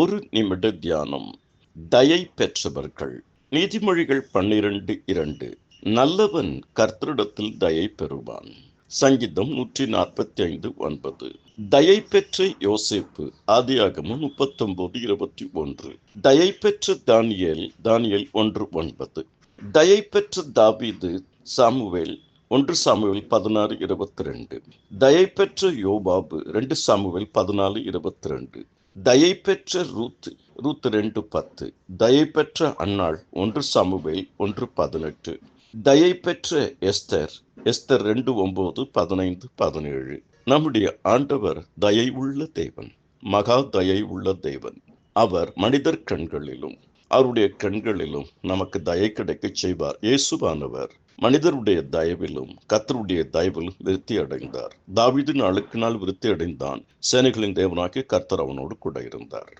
ஒரு நிமிட தியானம். தயை பெற்றவர்கள். நீதிமொழிகள் 12:2. நல்லவன் கர்த்தரிடத்தில் தயை பெறுவான். சங்கீதம் 145:9. தயை பெற்ற யோசேப்பு. ஆதியாகமம் 39:21. தயை பெற்ற தானியேல் 1:9. தயை பெற்ற தாவீது. Samuel 1 Samuel 16:22. தயை பெற்ற யோபாபு 2 சாமுவேல் 14:22. தயை பெற்ற ரூத் 2:10. தயை பெற்ற அன்னாள் 1 சாமுவேல் 1:18. தயை பெற்ற எஸ்தர் 2:9, 15, 17. நம்முடைய ஆண்டவர் தயை உள்ள தேவன், மகா தயை உள்ள தேவன். அவர் மனிதர் கண்களிலும் அவருடைய கண்களிலும் நமக்கு தயை கிடைக்க செய்வார். இயேசுவானவர் மனிதருடைய தயவிலும் கர்த்தருடைய தயவிலும் விருத்தி அடைந்தார். தாவீது நாளுக்கு நாள் விருத்தி அடைந்தான். சேனைகளின் தேவனாகிய கர்த்தர் அவனோடு கூட இருந்தார்.